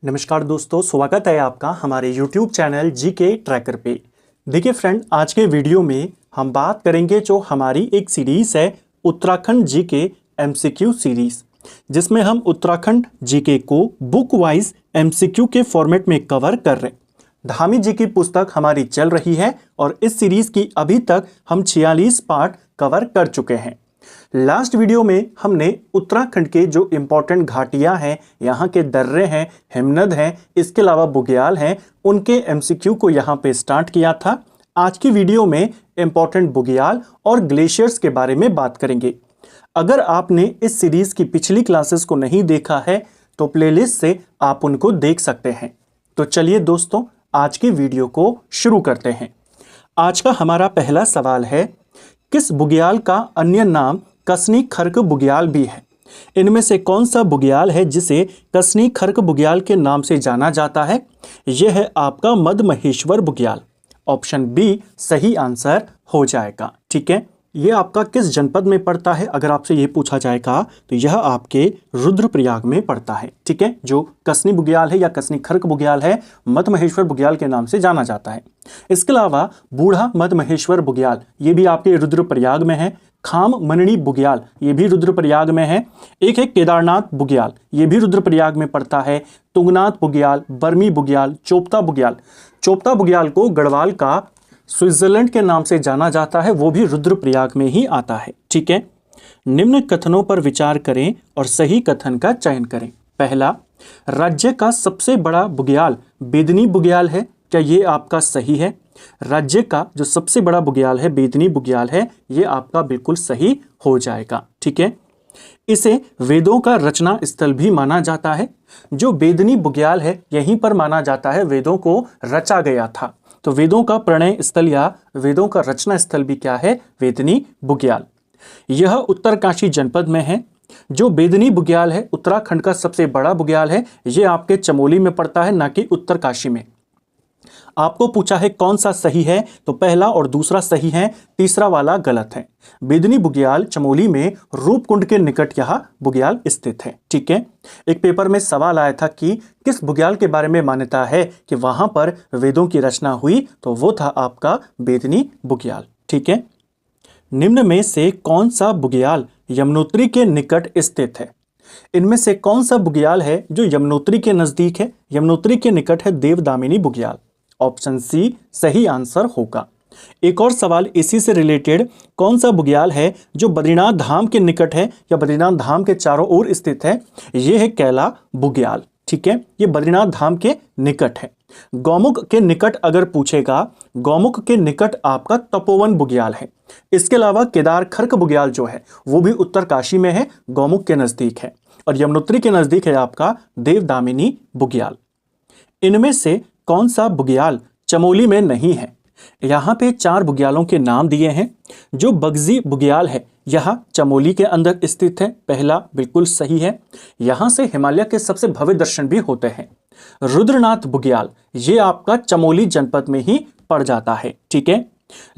नमस्कार दोस्तों, स्वागत है आपका हमारे YouTube चैनल जीके ट्रैकर पे। देखिए फ्रेंड, आज के वीडियो में हम बात करेंगे जो हमारी एक सीरीज़ है उत्तराखंड जीके MCQ सीरीज़, जिसमें हम उत्तराखंड जीके को बुक वाइज MCQ के फॉर्मेट में कवर कर रहे हैं। धामी जी की पुस्तक हमारी चल रही है और इस सीरीज़ की अभी तक हम 46 पार्ट कवर कर चुके हैं। लास्ट वीडियो में हमने उत्तराखंड के जो इम्पोर्टेंट घाटियां हैं, यहाँ के दर्रे हैं, हिमनद हैं, इसके अलावा बुग्याल हैं, उनके MCQ को यहाँ पे स्टार्ट किया था। आज की वीडियो में इम्पोर्टेंट बुग्याल और ग्लेशियर्स के बारे में बात करेंगे। अगर आपने इस सीरीज की पिछली क्लासेस को नहीं देखा है तो प्लेलिस्ट से आप उनको देख सकते हैं। तो चलिए दोस्तों, आज की वीडियो को शुरू करते हैं। आज का हमारा पहला सवाल है, किस बुग्याल का अन्य नाम कसनी खर्क बुग्याल भी है? इनमें से कौन सा बुग्याल है जिसे कसनी खर्क बुग्याल के नाम से जाना जाता है? यह है आपका मद महेश्वर बुग्याल। ऑप्शन बी सही आंसर हो जाएगा। ठीक है, यह आपका किस जनपद में पड़ता है? अगर आपसे यह पूछा जाएगा तो यह आपके रुद्रप्रयाग में पड़ता है। ठीक है, जो कसनी बुग्याल है या कसनी खर्क बुग्याल है, मद महेश्वर बुग्याल के नाम से जाना जाता है। इसके अलावा बूढ़ा मद महेश्वर बुग्याल, ये भी आपके रुद्रप्रयाग में है। खाम मनणी बुग्याल, ये भी रुद्रप्रयाग में है। एक है केदारनाथ बुग्याल, ये भी रुद्रप्रयाग में पड़ता है। तुंगनाथ बुग्याल, बर्मी बुग्याल, चोपता बुग्याल। चोपता बुग्याल को गढ़वाल का स्विट्जरलैंड के नाम से जाना जाता है, वो भी रुद्रप्रयाग में ही आता है। ठीक है, निम्न कथनों पर विचार करें और सही कथन का चयन करें। पहला, राज्य का सबसे बड़ा बुग्याल बेदनी बुग्याल है। क्या ये आपका सही है? राज्य का जो सबसे बड़ा बुग्याल है बेदनी बुग्याल है, ये आपका बिल्कुल सही हो जाएगा। ठीक है, इसे वेदों का रचना स्थल भी माना जाता है। जो बेदनी बुग्याल है यहीं पर माना जाता है वेदों को रचा गया था। तो वेदों का प्रणय स्थल या वेदों का रचना स्थल भी क्या है? बेदनी बुग्याल। यह उत्तरकाशी जनपद में है। जो बेदनी बुग्याल है उत्तराखंड का सबसे बड़ा बुग्याल है, यह आपके चमोली में पड़ता है, ना कि उत्तरकाशी में। आपको पूछा है कौन सा सही है, तो पहला और दूसरा सही है, तीसरा वाला गलत है। बेदनी बुग्याल चमोली में रूपकुंड के निकट यह बुग्याल स्थित है। ठीक है, एक पेपर में सवाल आया था कि किस बुग्याल के बारे में मान्यता है कि वहां पर वेदों की रचना हुई, तो वो था आपका बेदनी बुग्याल। ठीक है, निम्न में से कौन सा बुग्याल यमुनोत्री के निकट स्थित है? इनमें से कौन सा बुग्याल है जो यमुनोत्री के नजदीक है? यमुनोत्री के निकट है देवदामिनी बुग्याल। ऑप्शन सी सही आंसर होगा। एक और सवाल इसी से रिलेटेड, कौन सा बुग्याल है जो बद्रीनाथ धाम के निकट है या बद्रीनाथ धाम के चारों ओर स्थित है? यह है कैला बुग्याल। ठीक है, ये बद्रीनाथ धाम के निकट है। गौमुख के निकट अगर पूछेगा, गौमुख के निकट आपका तपोवन बुग्याल है। इसके अलावा केदार खर्क बुग्याल जो है वो भी उत्तरकाशी में है, गौमुख के नजदीक है। और यमुनोत्री के नजदीक है आपका देवदामिनी बुग्याल। इनमें से कौन सा बुग्याल चमोली में नहीं है? यहाँ पे 4 बुग्यालों के नाम दिए हैं। जो बगजी बुग्याल है यह चमोली के अंदर स्थित है, पहला बिल्कुल सही है। यहाँ से हिमालय के सबसे भव्य दर्शन भी होते हैं। रुद्रनाथ बुग्याल ये आपका चमोली जनपद में ही पड़ जाता है। ठीक है,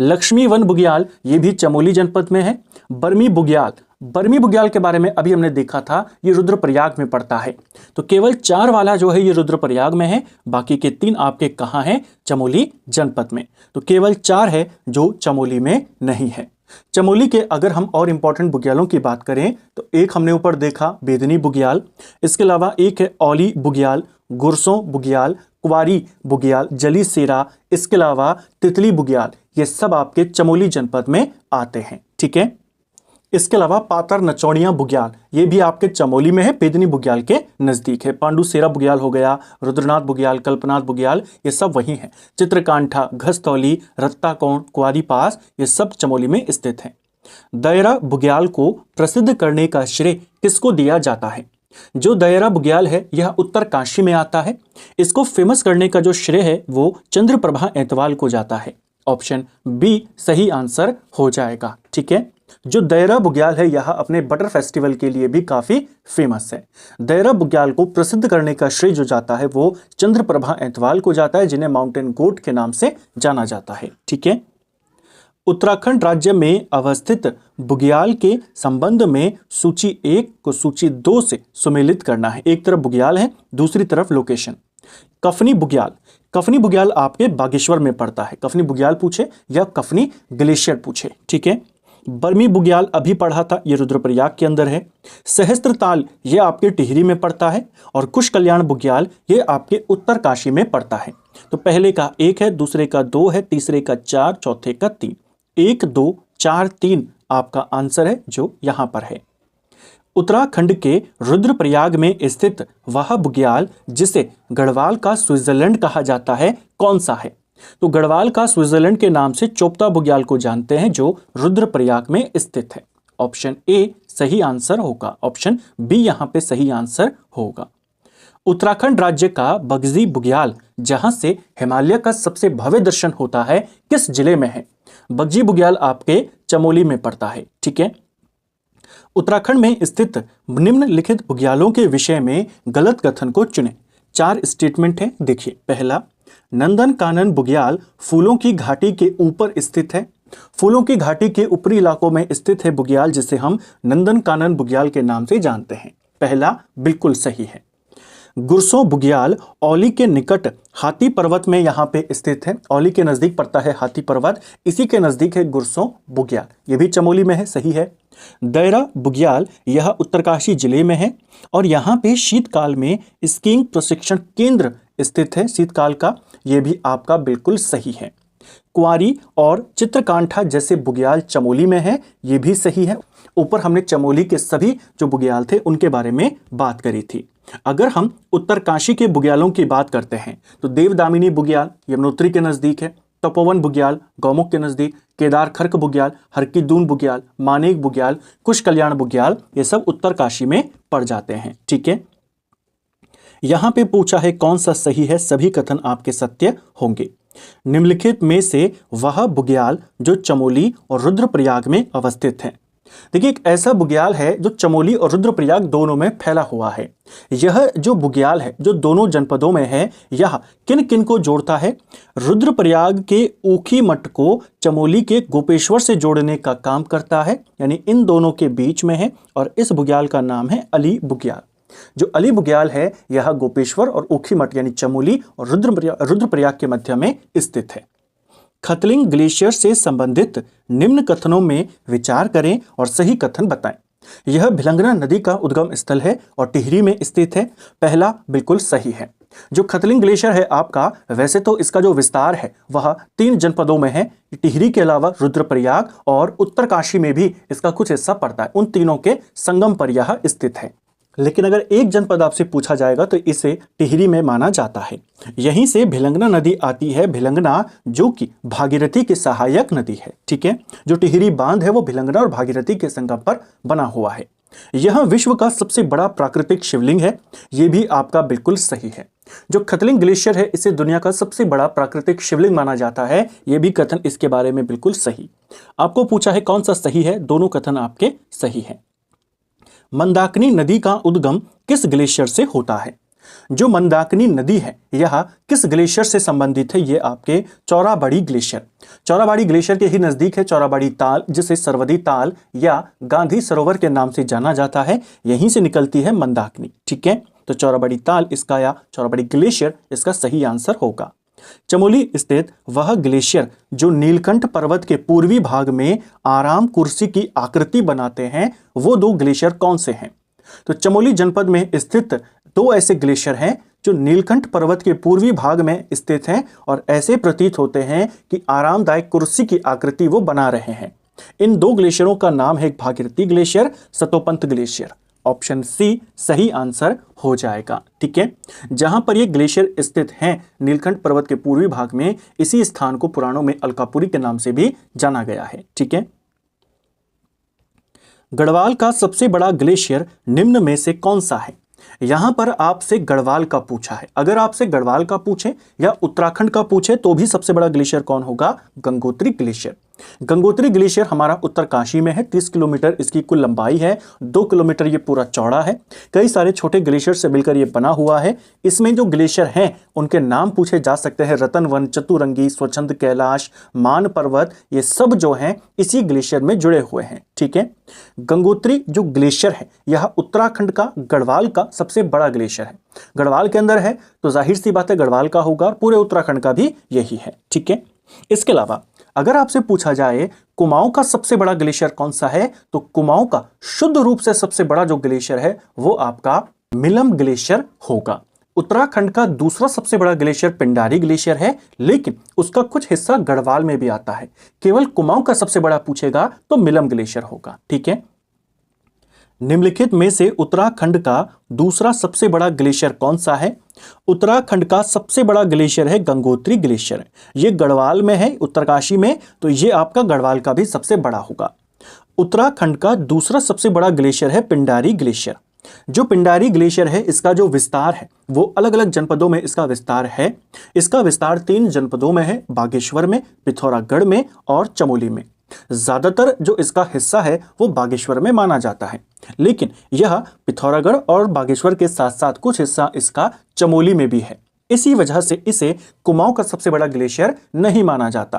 लक्ष्मी वन बुग्याल ये भी चमोली जनपद में है। बर्मी बुग्याल, बर्मी बुग्याल के बारे में अभी हमने देखा था, ये रुद्रप्रयाग में पड़ता है। तो केवल 4 वाला जो है ये रुद्रप्रयाग में है, बाकी के 3 आपके कहाँ हैं? चमोली जनपद में। तो केवल 4 है जो चमोली में नहीं है। चमोली के अगर हम और इंपॉर्टेंट बुग्यालों की बात करें तो एक हमने ऊपर देखा बेदनी बुग्याल, इसके अलावा एक है औली बुग्याल, गुरसों बुग्याल, कुवारी बुग्याल, जली सेरा, इसके अलावा तितली बुग्याल, ये सब आपके चमोली जनपद में आते हैं। ठीक है, इसके अलावा पातर नचौड़िया बुग्याल ये भी आपके चमोली में है, बेदनी बुग्याल के नजदीक है। पांडुसेरा बुग्याल हो गया, रुद्रनाथ बुग्याल, कल्पनाथ बुग्याल, ये सब वही हैं। चित्रकांठा, घस्तौली, रत्ताकोण, कुआरी पास, ये सब चमोली में स्थित हैं। दायरा बुग्याल को प्रसिद्ध करने का श्रेय किसको दिया जाता है? जो दायरा बुग्याल है यह उत्तरकाशी में आता है। इसको फेमस करने का जो श्रेय है वो चंद्रप्रभा एतवाल को जाता है। ऑप्शन बी सही आंसर हो जाएगा। ठीक है, जो दायरा बुग्याल है यह अपने बटर फेस्टिवल के लिए भी काफी फेमस है। दायरा बुग्याल को प्रसिद्ध करने का श्रेय जो जाता है वो चंद्रप्रभा एतवाल को जाता है, जिन्हें माउंटेन गोट के नाम से जाना जाता है। ठीक है, उत्तराखंड राज्य में अवस्थित बुग्याल के संबंध में सूची 1 को सूची 2 से सुमेलित करना है। एक तरफ बुग्याल है, दूसरी तरफ लोकेशन। कफनी बुग्याल, कफनी बुग्याल आपके बागेश्वर में पड़ता है। कफनी बुग्याल पूछे या कफनी ग्लेशियर पूछे, ठीक है। बर्मी बुग्याल अभी पढ़ा था, ये रुद्रप्रयाग के अंदर है। सहस्त्रताल ये आपके टिहरी में पड़ता है, और कुश कल्याण बुग्याल ये आपके उत्तरकाशी में पड़ता है। तो पहले का 1 है, दूसरे का 2 है, तीसरे का 4, चौथे का 3। 1, 2, 4, 3 आपका आंसर है जो यहां पर है। उत्तराखंड के रुद्रप्रयाग में स्थित वह बुग्याल जिसे गढ़वाल का स्विट्जरलैंड कहा जाता है, कौन सा है? तो गढ़वाल का स्विट्जरलैंड के नाम से चोपता बुग्याल को जानते हैं जो रुद्रप्रयाग में स्थित है। ऑप्शन ए सही आंसर होगा, ऑप्शन बी यहां पे सही आंसर होगा। उत्तराखंड राज्य का बगजी बुग्याल जहां से हिमालय का सबसे भव्य दर्शन होता है, किस जिले में है? बगजी बुग्याल आपके चमोली में पड़ता है, ठीक है। उत्तराखंड में स्थित निम्नलिखित बुग्यालों के विषय में गलत कथन को चुनें। 4 स्टेटमेंट है, देखिए। पहला, नंदन कानन बुग्याल फूलों की घाटी के ऊपर स्थित है। फूलों की घाटी के ऊपरी इलाकों में स्थित है बुग्याल जिसे हम नंदन कानन बुग्याल के नाम से जानते हैं। पहला बिल्कुल सही है। गुरसों बुग्याल औली के निकट हाथी पर्वत में यहाँ पे स्थित है। औली के नजदीक पड़ता है हाथी पर्वत, इसी के नजदीक है गुरसों बुग्याल, ये भी चमोली में है, सही है। दैरा बुग्याल यह उत्तरकाशी जिले में है, और यहाँ पे शीतकाल में स्कीइंग प्रशिक्षण केंद्र स्थित है शीतकाल का, ये भी आपका बिल्कुल सही है। कुंवारी और चित्रकांठा जैसे बुग्याल चमोली में है, ये भी सही है। ऊपर हमने चमोली के सभी जो बुग्याल थे उनके बारे में बात करी थी। अगर हम उत्तरकाशी के बुग्यालों की बात करते हैं तो देवदामिनी बुग्याल यमुनोत्री के नजदीक है, तपोवन बुग्याल गौमुख के नजदीक, केदार खर्क बुग्याल, हरकीदून बुग्याल, मानेक बुग्याल, कुश कल्याण बुग्याल, ये सब उत्तरकाशी में पड़ जाते हैं, ठीक है। यहां पे पूछा है कौन सा सही है, सभी कथन आपके सत्य होंगे। निम्नलिखित में से वह बुग्याल जो चमोली और रुद्रप्रयाग में अवस्थित है। देखिए, एक ऐसा बुग्याल है जो चमोली और रुद्रप्रयाग दोनों में फैला हुआ है। यह जो बुग्याल है जो दोनों जनपदों में है, यह किन किन को जोड़ता है? रुद्रप्रयाग के ऊखी मठ को चमोली के गोपेश्वर से जोड़ने का काम करता है, यानी इन दोनों के बीच में है, और इस बुग्याल का नाम है अली बुग्याल। जो अली बुग्याल है यह गोपेश्वर और ऊखी मठ यानी चमोली और रुद्रप्रयाग के मध्य में स्थित है। खतलिंग ग्लेशियर से संबंधित निम्न कथनों में विचार करें और सही कथन बताएं। यह भिलंगना नदी का उद्गम स्थल है और टिहरी में स्थित है। पहला बिल्कुल सही है। जो खतलिंग ग्लेशियर है आपका, वैसे तो इसका जो विस्तार है वह 3 जनपदों में है। टिहरी के अलावा रुद्रप्रयाग और उत्तरकाशी में भी इसका कुछ हिस्सा पड़ता है। उन तीनों के संगम पर यह स्थित है। लेकिन अगर एक जनपद आपसे पूछा जाएगा तो इसे टिहरी में माना जाता है। यहीं से भिलंगना नदी आती है, भिलंगना जो कि भागीरथी की सहायक नदी है, ठीक है। जो टिहरी बांध है वो भिलंगना और भागीरथी के संगम पर बना हुआ है। यह विश्व का सबसे बड़ा प्राकृतिक शिवलिंग है, ये भी आपका बिल्कुल सही है। जो खतलिंग ग्लेशियर है इसे दुनिया का सबसे बड़ा प्राकृतिक शिवलिंग माना जाता है, यह भी कथन इसके बारे में बिल्कुल सही। आपको पूछा है कौन सा सही है, दोनों कथन आपके सही हैं। मंदाकिनी नदी का उद्गम किस ग्लेशियर से होता है? जो मंदाकिनी नदी है यह किस ग्लेशियर से संबंधित है? ये आपके चौराबाड़ी ग्लेशियर। चौराबाड़ी ग्लेशियर के ही नजदीक है चौराबाड़ी ताल, जिसे सरवदी ताल या गांधी सरोवर के नाम से जाना जाता है। यहीं से निकलती है मंदाकिनी, ठीक है। तो चौराबाड़ी ताल इसका या चौराबाड़ी ग्लेशियर इसका सही आंसर होगा। चमोली स्थित वह ग्लेशियर जो नीलकंठ पर्वत के पूर्वी भाग में आराम कुर्सी की आकृति बनाते हैं, वो 2 ग्लेशियर कौन से हैं? तो चमोली जनपद में स्थित 2 ऐसे ग्लेशियर हैं जो नीलकंठ पर्वत के पूर्वी भाग में स्थित हैं और ऐसे प्रतीत होते हैं कि आरामदायक कुर्सी की आकृति वो बना रहे हैं। इन 2 ग्लेशियरों का नाम है Bhagirathi glacier, Satopanth glacier. Option C सही आंसर हो जाएगा, ठीक है। जहां पर ये ग्लेशियर स्थित हैं नीलकंठ पर्वत के पूर्वी भाग में, इसी स्थान को पुराणों में अलकापुरी के नाम से भी जाना गया है, ठीक है। गढ़वाल का सबसे बड़ा ग्लेशियर निम्न में से कौन सा है? यहां पर आपसे गढ़वाल का पूछा है। अगर आपसे गढ़वाल का पूछे या उत्तराखंड का पूछे तो भी सबसे बड़ा ग्लेशियर कौन होगा? गंगोत्री ग्लेशियर। गंगोत्री ग्लेशियर हमारा उत्तरकाशी में है। 30 किलोमीटर इसकी कुल लंबाई है, 2 किलोमीटर ये पूरा चौड़ा है। कई सारे छोटे ग्लेशियर से मिलकर ये बना हुआ है। इसमें जो ग्लेशियर हैं उनके नाम पूछे जा सकते हैं, रतनवन, चतुरंगी, स्वच्छंद, कैलाश, मान पर्वत, ये सब जो हैं इसी ग्लेशियर में जुड़े हुए हैं। ठीक है, गंगोत्री जो ग्लेशियर है यह उत्तराखंड का गढ़वाल का सबसे बड़ा ग्लेशियर है। गढ़वाल के अंदर है तो जाहिर सी बात है गढ़वाल का होगा, पूरे उत्तराखंड का भी यही है। ठीक है, इसके अलावा अगर आपसे पूछा जाए कुमाऊं का सबसे बड़ा ग्लेशियर कौन सा है, तो कुमाऊं का शुद्ध रूप से सबसे बड़ा जो ग्लेशियर है वो आपका मिलम ग्लेशियर होगा। उत्तराखंड का दूसरा सबसे बड़ा ग्लेशियर पिंडारी ग्लेशियर है, लेकिन उसका कुछ हिस्सा गढ़वाल में भी आता है। केवल कुमाऊं का सबसे बड़ा पूछेगा तो मिलम ग्लेशियर होगा। ठीक है, निम्नलिखित में से उत्तराखंड का दूसरा सबसे बड़ा ग्लेशियर कौन सा है? उत्तराखंड का सबसे बड़ा ग्लेशियर है गंगोत्री ग्लेशियर। ये गढ़वाल में है, उत्तरकाशी में, तो ये आपका गढ़वाल का भी सबसे बड़ा होगा। उत्तराखंड का दूसरा सबसे बड़ा ग्लेशियर है पिंडारी ग्लेशियर। जो पिंडारी ग्लेशियर है इसका जो विस्तार है वो अलग अलग जनपदों में इसका विस्तार है। इसका विस्तार 3 जनपदों में है, बागेश्वर में, पिथौरागढ़ में और चमोली में। ज्यादातर जो इसका हिस्सा है वो बागेश्वर में माना जाता है, लेकिन यह पिथौरागढ़ और बागेश्वर के साथ साथ कुछ हिस्सा इसका चमोली में भी है। इसी वजह से इसे कुमाऊं का सबसे बड़ा ग्लेशियर नहीं माना जाता।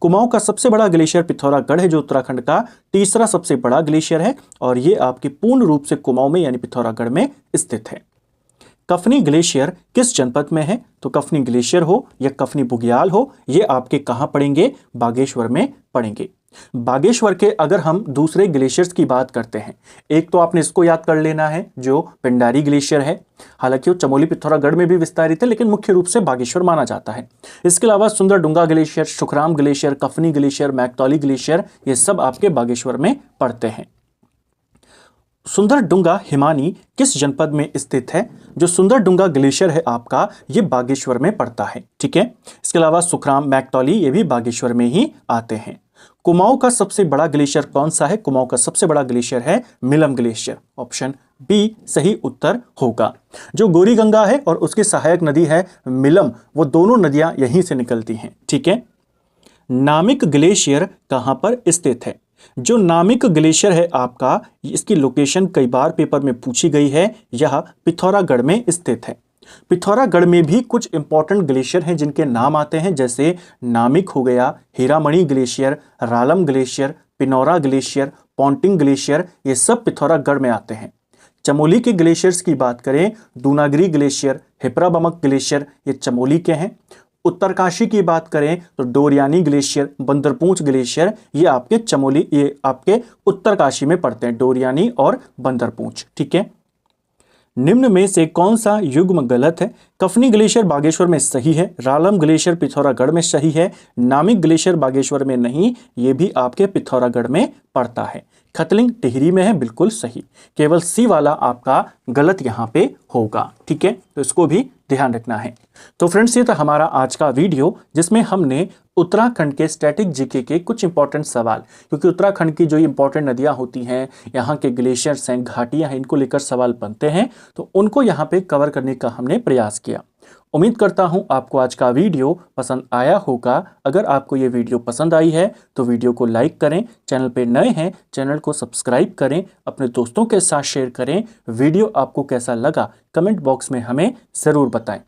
कुमाऊं का सबसे बड़ा ग्लेशियर पिथौरागढ़ है, जो उत्तराखंड का तीसरा सबसे बड़ा ग्लेशियर है, और ये आपकी पूर्ण रूप से कुमाऊं में यानी पिथौरागढ़ में स्थित है। कफनी ग्लेशियर किस जनपद में है? तो कफनी ग्लेशियर हो या कफनी बुग्याल हो, ये आपके कहां पड़ेंगे? बागेश्वर में पड़ेंगे। बागेश्वर के अगर हम दूसरे ग्लेशियर्स की बात करते हैं, एक तो आपने इसको याद कर लेना है जो पिंडारी ग्लेशियर है। हालांकि वो चमोली पिथौरागढ़ में भी विस्तारित है, लेकिन मुख्य रूप से बागेश्वर माना जाता है। इसके अलावा Sunderdhunga glacier, Sukhram glacier, Kafni glacier, Maiktoli glacier, ये सब आपके बागेश्वर में पड़ते हैं। सुंदरडुंगा हिमानी किस जनपद में स्थित है? जो सुंदरडुंगा ग्लेशियर है आपका, ये बागेश्वर में पड़ता है। ठीक है, इसके अलावा सुखराम, मैकतौली, ये भी बागेश्वर में ही आते हैं। कुमाऊं का सबसे बड़ा ग्लेशियर कौन सा है? कुमाऊं का सबसे बड़ा ग्लेशियर है मिलम ग्लेशियर। ऑप्शन बी सही उत्तर होगा। जो गौरी गंगा है और उसकी सहायक नदी है मिलम, वो दोनों नदियां यहीं से निकलती हैं। ठीक है, नामिक ग्लेशियर कहां पर स्थित है? जो नामिक ग्लेशियर है आपका, इसकी लोकेशन कई बार पेपर में पूछी गई है। यह पिथौरागढ़ में स्थित है। पिथौरागढ़ में भी कुछ इंपॉर्टेंट ग्लेशियर हैं जिनके नाम आते हैं, जैसे नामिक हो गया, Hiramani glacier, Ralam glacier, Pinaura glacier, Ponting glacier, ये सब पिथौरागढ़ में आते हैं। चमोली के ग्लेशियर्स की बात करें, दूनागिरी ग्लेशियर, हिप्राबमक ग्लेशियर, ये चमोली के हैं। उत्तरकाशी की बात करें तो डोरियानी ग्लेशियर, बंदरपूंछ ग्लेशियर, ये आपके चमोली, ये आपके उत्तरकाशी में पड़ते हैं, डोरियानी और बंदरपूंछ। ठीक है, निम्न में से कौन सा युग्म गलत है? कफनी ग्लेशियर बागेश्वर में सही है, रालम ग्लेशियर पिथौरागढ़ में सही है, नामिक ग्लेशियर बागेश्वर में नहीं, ये भी आपके पिथौरागढ़ में पड़ता है। खतलिंग टिहरी में है, बिल्कुल सही। केवल सी वाला आपका गलत यहाँ पे होगा। ठीक है, तो इसको भी ध्यान रखना है। तो फ्रेंड्स, ये था हमारा आज का वीडियो जिसमें हमने उत्तराखंड के स्टैटिक जीके के कुछ इंपॉर्टेंट सवाल, क्योंकि उत्तराखंड की जो इंपॉर्टेंट नदियां होती हैं, यहाँ के ग्लेशियर्स हैं, घाटियां हैं, इनको लेकर सवाल बनते हैं, तो उनको यहाँ पे कवर करने का हमने प्रयास किया। उम्मीद करता हूं आपको आज का वीडियो पसंद आया होगा। अगर आपको ये वीडियो पसंद आई है तो वीडियो को लाइक करें, चैनल पे नए हैं चैनल को सब्सक्राइब करें, अपने दोस्तों के साथ शेयर करें। वीडियो आपको कैसा लगा कमेंट बॉक्स में हमें ज़रूर बताएं।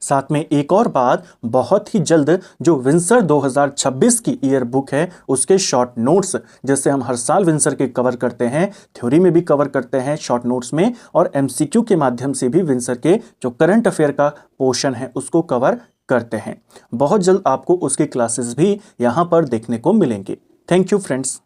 साथ में एक और बात, बहुत ही जल्द जो विंसर 2026 की ईयर बुक है उसके शॉर्ट नोट्स, जैसे हम हर साल विंसर के कवर करते हैं, थ्योरी में भी कवर करते हैं शॉर्ट नोट्स में, और एमसीक्यू के माध्यम से भी विंसर के जो करंट अफेयर का पोर्शन है उसको कवर करते हैं। बहुत जल्द आपको उसकी क्लासेस भी यहाँ पर देखने को मिलेंगे। Thank you friends.